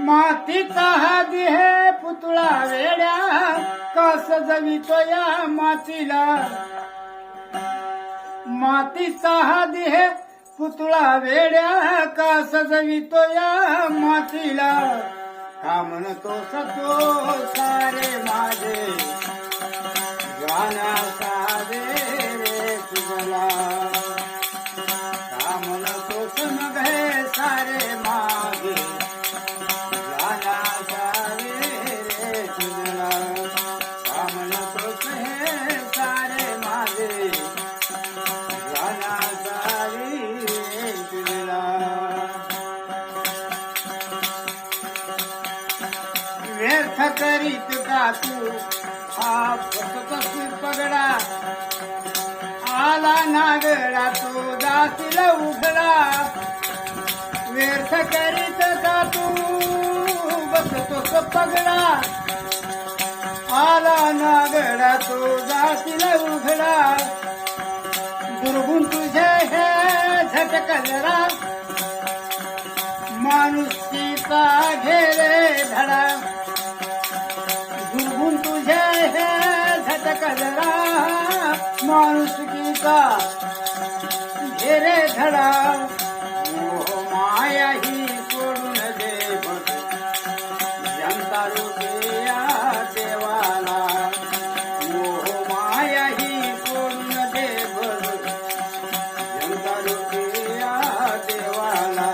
मातीचा हा देह पुतळा वेड्या का सजवितो या मातीला. मातीचा हा देह पुतळा वेड्या का सजवितो या मातीला. का म्हणतो सतो सारे माझे गाना सारे रे तुझला. का म्हणतो समग हे सारे माझे गाना सारे रे तुझला. का म्हणतो हे सारे माझे गाना सारे रे तुझला. व्यर्थ करीत का तू हा बसतसी पगडा. आला नागडा तो जातील उघडा. व्यर्थ करीत का तू बसतोस पगडा. आला नागडा तो जातील उघडा. दुर्गुण तुझे हे झटक जरा. माणुसकीचा घेरे धडा. दुर्गुण तुझे हे झटक जरा. माणुसकीचा घेरे धडा. मोह माया ही सोडून दे बघ जनता रुपया देवाला. मोह माया ही सोडून दे बघ जनता रुपया देवाला.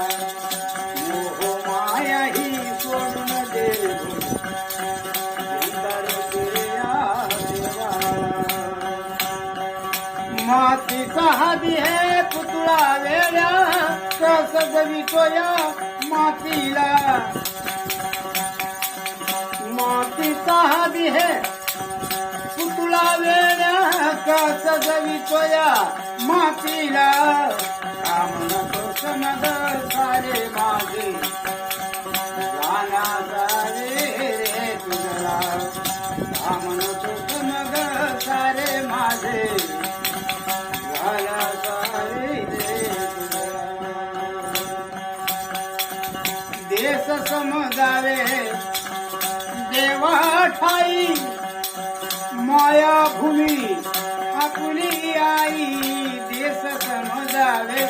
मोह माया ही सोडून दे जनता रुपया देवाला. मातीचा हा देह पुतळा वेड्या का सजवितो या मातीला. मातीचा हा देह पुतळा वेड्या का सजवितो या मातीला. का म्हणतो समग सारे माझे गाना सारे रे तुझला. का म्हणतो समग सारे माझे गाना सारे रे तुझला. देश समजावे देवा ठाई. माया भूमी आपली आई. देश समजावे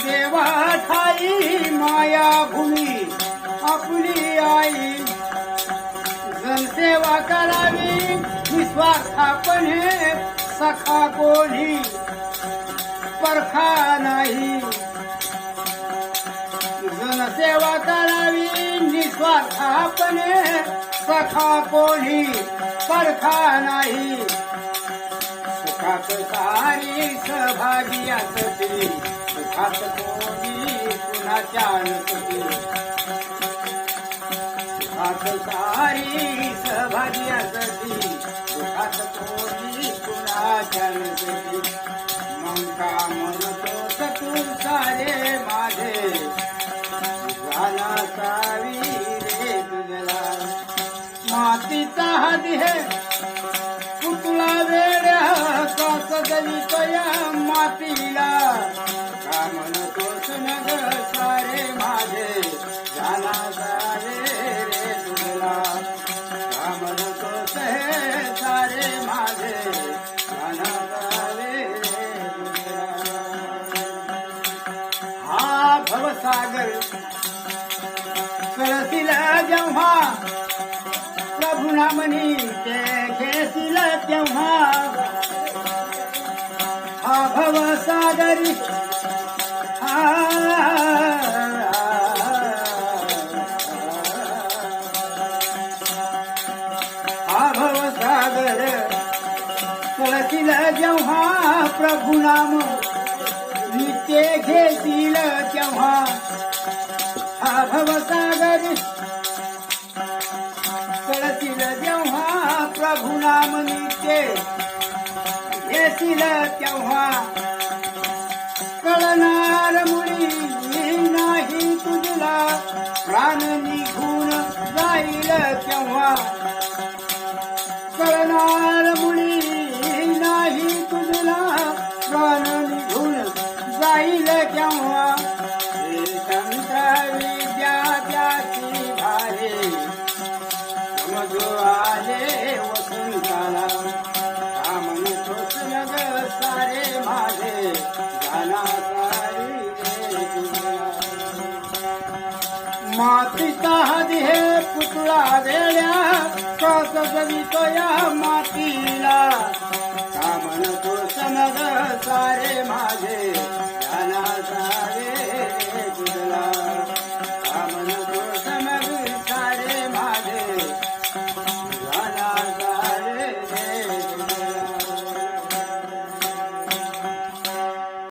देवा ठाई. माया भूमी आपली आई. जनसेवा करावी निस्वार्थपणे. सखा कोणी परखा नाही. जनसेवा करावी निस्वार्थपणे. सखा कोणी परखा नाही. सुखात सारी सहभागी असते. सुखात कोणी कुणाच्या नसते. सुखात सारी सहभागी असते. सुखात कोणी कुणाच्या नसते. मग का म्हणतो तू सारे माझे गाना सारी रे तुझला. मातीचा हा देह पुतळा वेड्या का सजवितो या मातीला. का म्हणतो समग सारे माझे गाना सारे रे तुझला. का म्हणतो हे सारे माझे गाना सारे रे तुझला. हा भवसागर कळतील जेव्हा प्रभू नामनी ते घेतील तेव्हा. हा भवसागरी हा भवसागर कळतील जेव्हा प्रभू नाम नित्य घेतील तेव्हा. हा भवसागर कळतील जेव्हा प्रभू नाम नित्य घेतील तेव्हा. कळणार मुळी नाही तुझला. प्राण निघून जाईल तेव्हा. कळणार मुळी नाही तुझला. प्राण निघून जाईल केव्हा. हे तंत्र विद्या त्याची मातीचा देह पुतळा वेड्या श्वास जवितो या मातीला का म्हणतो समज सारे माझे